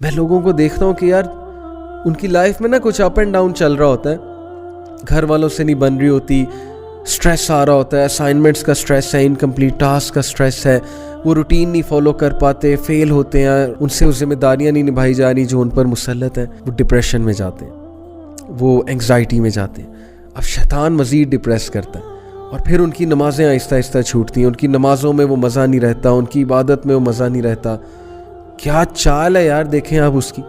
मैं लोगों को देखता हूँ कि यार उनकी लाइफ में ना कुछ अप एंड डाउन चल रहा होता है, घर वालों से नहीं बन रही होती, स्ट्रेस आ रहा होता है, असाइनमेंट्स का स्ट्रेस है, इनकम्प्लीट टास्क का स्ट्रेस है, वो रूटीन नहीं फॉलो कर पाते, फेल होते हैं, उनसे वो जिम्मेदारियाँ नहीं निभाई जा रही जो उन पर मुसल्लत है, वो डिप्रेशन में जाते हैं, वो एंग्जाइटी में जाते हैं। अब शैतान मज़ीद डिप्रेस करता है और फिर उनकी नमाज़ें आहिस्ता आहिस्ता छूटती हैं, उनकी नमाज़ों में वो मज़ा नहीं रहता, उनकी इबादत में वो मज़ा नहीं रहता। क्या चाल है यार, देखें आप उसकी।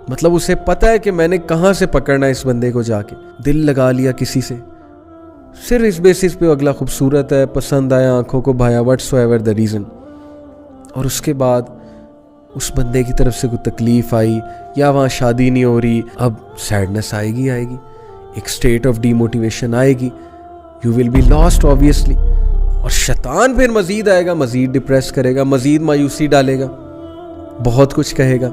मतलब उसे पता है कि मैंने कहाँ से पकड़ना है इस बंदे को, जाके दिल लगा लिया किसी से, सिर्फ इस बेसिस पे अगला खूबसूरत है, पसंद आया, आंखों को भाया, व्हाट्सएवर द रीज़न, और उसके बाद उस बंदे की तरफ से कोई तकलीफ़ आई या वहाँ शादी नहीं हो रही, अब सैडनेस आएगी, एक स्टेट ऑफ डीमोटिवेशन आएगी, you will be lost obviously. और शैतान फिर मज़ीद आएगा, मज़ीद डिप्रेस करेगा, मज़ीद मायूसी डालेगा, बहुत कुछ कहेगा,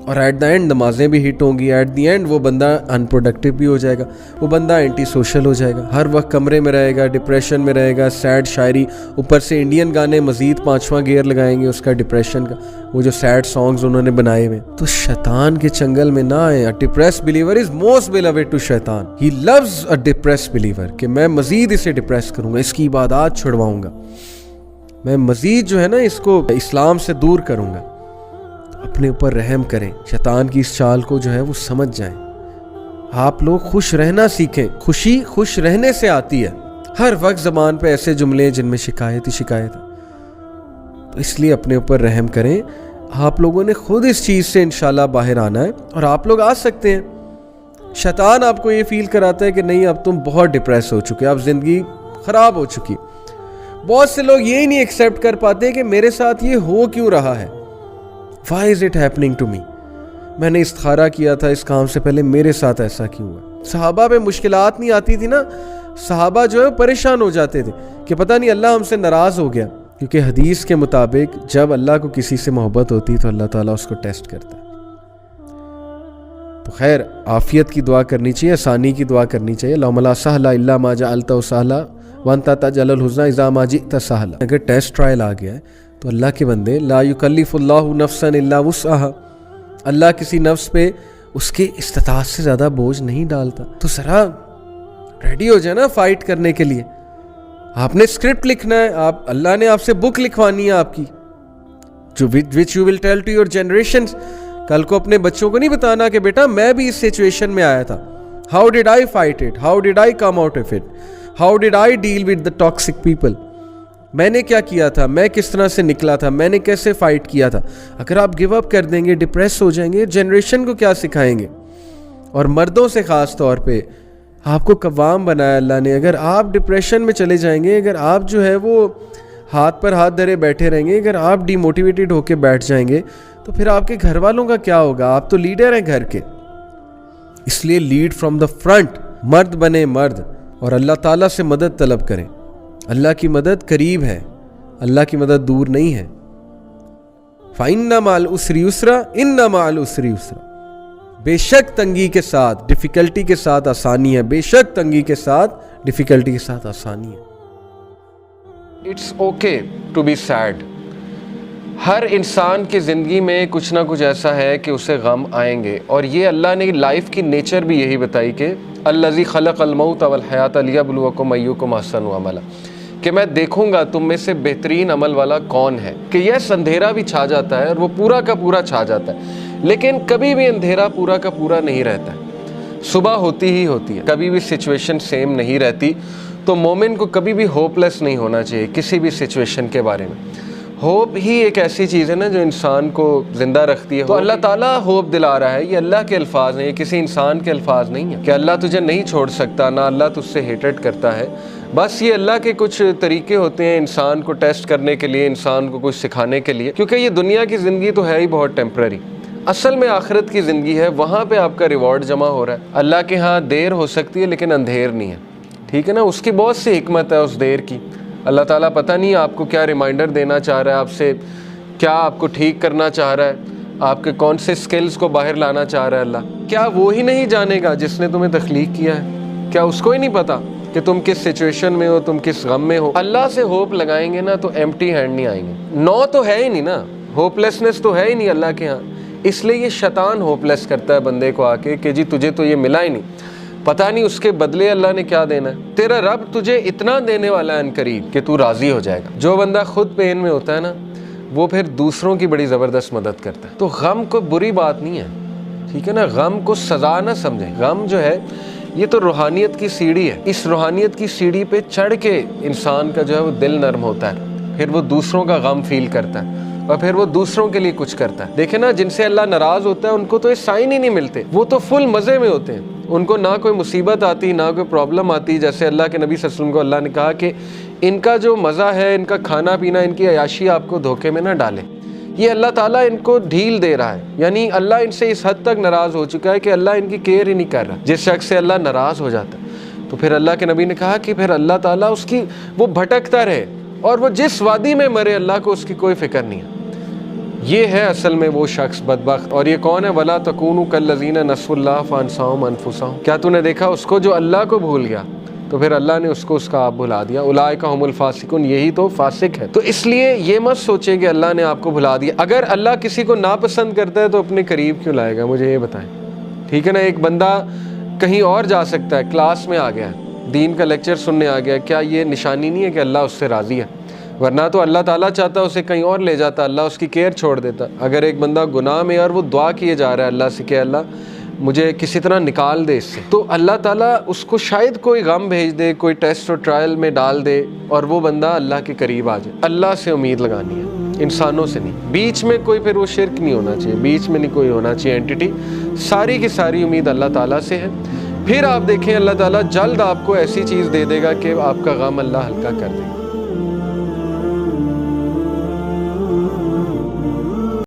और एट द एंड नमाजें भी हिट होंगी, एट द एंड वो बंदा अनप्रोडक्टिव भी हो जाएगा, वो बंदा एंटी सोशल हो जाएगा, हर वक्त कमरे में रहेगा, डिप्रेशन में रहेगा, सैड शायरी, ऊपर से इंडियन गाने मज़ीद 5वां गियर लगाएंगे उसका डिप्रेशन का, वो जो सैड सॉन्ग्स उन्होंने बनाए हुए। तो शैतान के चंगल में ना आए। A depressed believer is most beloved to शैतान, he loves a depressed believer, कि मैं मज़ीद इसे डिप्रेस करूँगा, इसकी इबादत छुड़वाऊँगा, मैं मज़ीद जो है ना इसको इस्लाम से दूर करूँगा। अपने ऊपर रहम करें, शैतान की इस चाल को जो है वो समझ जाएं। आप लोग खुश रहना सीखें, खुशी खुश रहने से आती है। हर वक्त ज़बान पे ऐसे जुमले जिनमें शिकायत ही शिकायत है, तो इसलिए अपने ऊपर रहम करें। आप लोगों ने खुद इस चीज़ से इंशाल्लाह बाहर आना है, और आप लोग आ सकते हैं। शैतान आपको ये फील कराता है कि नहीं अब तुम बहुत डिप्रेस हो चुके, अब ज़िंदगी ख़राब हो चुकी। बहुत से लोग ये ही नहीं एक्सेप्ट कर पाते कि मेरे साथ ये हो क्यों रहा है, Why is it happening to me? मैंने इस्तिखारा किया था इस काम से पहले, मेरे साथ ऐसा क्यों हुआ। सहाबा पे मुश्किलात नहीं आती थी ना, सहाबा जो है परेशान हो जाते थे कि पता नहीं अल्लाह हमसे नाराज़ हो गया, क्योंकि हदीस के मुताबिक जब अल्लाह को किसी से मोहब्बत होती तो अल्लाह ताला उसको टेस्ट करता है। तो खैर आफियत की दुआ करनी चाहिए, आसानी की दुआ करनी चाहिए। लौमला सहला इल्ला मा जअलता सहला वंता तजअलुल हुज़्ना इज़ा मा जिअता सहला। अगर टेस्ट ट्रायल आ गया है तो अल्लाह के बंदे, ला युकल्लिफुल्लाहु नफ्सन इल्ला वुस्अहा, अल्लाह किसी नफ्स पे उसके इस्तिताअत से ज़्यादा बोझ नहीं डालता। तो ज़रा रेडी हो जाए ना फाइट करने के लिए। आपने स्क्रिप्ट लिखना है, आप अल्लाह ने आपसे बुक लिखवानी है आपकी, जो which you will tell to your generation. कल को अपने बच्चों को नहीं बताना कि बेटा मैं भी इस सिचुएशन में आया था, how did I fight it, how did I come out of it, how did I deal with the toxic people, मैंने क्या किया था, मैं किस तरह से निकला था, मैंने कैसे फाइट किया था। अगर आप गिव अप कर देंगे, डिप्रेस हो जाएंगे, जनरेशन को क्या सिखाएंगे। और मर्दों से ख़ास तौर पे आपको कव्वाम बनाया अल्लाह ने। अगर आप डिप्रेशन में चले जाएंगे, अगर आप जो है वो हाथ पर हाथ धरे बैठे रहेंगे, अगर आप डिमोटिवेटेड होके बैठ जाएंगे, तो फिर आपके घर वालों का क्या होगा। आप तो लीडर हैं घर के, इसलिए लीड फ्रॉम द फ्रंट, मर्द बने मर्द, और अल्लाह ताला से मदद तलब करें। अल्लाह की मदद करीब है, अल्लाह की मदद दूर नहीं है। फ़इन्ना माल उसरी युस्रा इन्ना माल उसरी युस्रा, बेशक तंगी के साथ डिफ़िकल्टी के साथ आसानी है, बेशक तंगी के साथ डिफ़िकल्टी के साथ आसानी है। It's okay to be sad. हर इंसान की ज़िंदगी में कुछ ना कुछ ऐसा है कि उसे गम आएंगे, और ये अल्लाह ने लाइफ की नेचर भी यही बताई कि अल्लज़ी खलक़ल मौत वल हयात लियब्लुवकुम अय्युकुम अहसनु अमला, कि मैं देखूंगा तुम में से बेहतरीन अमल वाला कौन है। कि यह अंधेरा भी छा जाता है और वो पूरा का पूरा छा जाता है, लेकिन कभी भी अंधेरा पूरा का पूरा नहीं रहता है, सुबह होती ही होती है, कभी भी सिचुएशन सेम नहीं रहती। तो मोमिन को कभी भी होपलेस नहीं होना चाहिए किसी भी सिचुएशन के बारे में। होप ही एक ऐसी चीज़ है ना जो इंसान को ज़िंदा रखती है। तो अल्लाह ताला होप दिला रहा है, ये अल्लाह के अल्फाज हैं, ये किसी इंसान के अल्फाज नहीं है कि अल्लाह तुझे नहीं छोड़ सकता, ना अल्लाह तुझसे हेटेड करता है। बस ये अल्लाह के कुछ तरीके होते हैं इंसान को टेस्ट करने के लिए, इंसान को कुछ सिखाने के लिए, क्योंकि ये दुनिया की ज़िंदगी तो है ही बहुत टेम्प्रेरी। असल में आखिरत की ज़िंदगी है, वहाँ पे आपका रिवॉर्ड जमा हो रहा है। अल्लाह के यहाँ देर हो सकती है लेकिन अंधेर नहीं है, ठीक है ना। उसकी बहुत सी हिकमत है उस देर की। अल्लाह ताला पता नहीं आपको क्या रिमाइंडर देना चाह रहा है, आपसे क्या आपको ठीक करना चाह रहा है, आपके कौन से स्किल्स को बाहर लाना चाह रहा है अल्लाह। क्या वो ही नहीं जानेगा जिसने तुम्हें तख्लीक किया है? क्या उसको ही नहीं पता कि तुम किस सिचुएशन में हो, तुम किस गम में हो? अल्लाह से होप लगाएंगे ना तो एम्प्टी हैंड नहीं आएंगे। नो तो है ही नहीं ना, होपलेसनेस तो है ही नहीं अल्लाह के यहाँ। इसलिए ये शैतान होपलेस करता है बंदे को आके कि जी तुझे तो ये मिला ही नहीं, पता नहीं उसके बदले अल्लाह ने क्या देना है। तेरा रब तुझे इतना देने वाला है अनकरीब कि तू राज़ी हो जाएगा। जो बंदा खुद पेन में होता है ना, वो फिर दूसरों की बड़ी ज़बरदस्त मदद करता है। तो गम कोई बुरी बात नहीं है, ठीक है ना। गम को सज़ा ना समझें। गम जो है ये तो रूहानियत की सीढ़ी है। इस रूहानियत की सीढ़ी पे चढ़ के इंसान का जो है वो दिल नर्म होता है, फिर वो दूसरों का गम फील करता है और फिर वो दूसरों के लिए कुछ करता है। देखे ना, जिनसे अल्लाह नाराज़ होता है उनको तो ये साइन ही नहीं मिलते, वो तो फुल मज़े में होते हैं। उनको ना कोई मुसीबत आती, ना कोई प्रॉब्लम आती। जैसे अल्लाह के नबी सल्लल्लाहु अलैहि वसल्लम को अल्लाह ने कहा कि इनका जो मज़ा है, इनका खाना पीना, इनकी अयाशी आपको धोखे में ना डाले। ये अल्लाह ताला इनको ढील दे रहा है, यानी अल्लाह इनसे इस हद तक नाराज़ हो चुका है कि अल्लाह इनकी केयर ही नहीं कर रहा। जिस शख्स से अल्लाह नाराज़ हो जाता है तो फिर अल्लाह के नबी ने कहा कि फिर अल्लाह ताला उसकी वो भटकता रहे और वो जिस वादी में मरे अल्लाह को उसकी कोई फ़िक्र नहीं है। ये है असल में वो शख्स बदबख्त। और ये कौन है? वला तकूनु कल्लज़ीना नसुल्लाह फ़अनसाहुम अनफुसहुम। क्या तूने देखा उसको जो अल्लाह को भूल गया तो फिर अल्लाह ने उसको उसका आप भुला दिया। उलाइका हुमुल फासिकुन, यही तो फासिक है। तो इसलिए ये मत सोचे कि अल्लाह ने आपको भुला दिया। अगर अल्लाह किसी को नापसंद करता है तो अपने करीब क्यों लाएगा, मुझे ये बताएं, ठीक है ना। एक बंदा कहीं और जा सकता है, क्लास में आ गया, दीन का लेक्चर सुनने आ गया, क्या ये निशानी नहीं है कि अल्लाह उससे राज़ी है? वरना तो अल्लाह ताला चाहता उसे कहीं और ले जाता, अल्लाह उसकी केयर छोड़ देता। अगर एक बंदा गुनाह में और वो दुआ किए जा रहा है अल्लाह से कि अल्लाह मुझे किसी तरह निकाल दे इससे, तो अल्लाह ताला उसको शायद कोई गम भेज दे, कोई टेस्ट और ट्रायल में डाल दे और वो बंदा अल्लाह के करीब आ जाए। अल्लाह से उम्मीद लगानी है, इंसानों से नहीं। बीच में कोई फिर वो शिर्क नहीं होना चाहिए, बीच में नहीं कोई होना चाहिए एंटिटी। सारी की सारी उम्मीद अल्लाह ताला से है। फिर आप देखें अल्लाह ताला जल्द आपको ऐसी चीज़ दे देगा कि आपका गम अल्लाह हल्का कर देगा।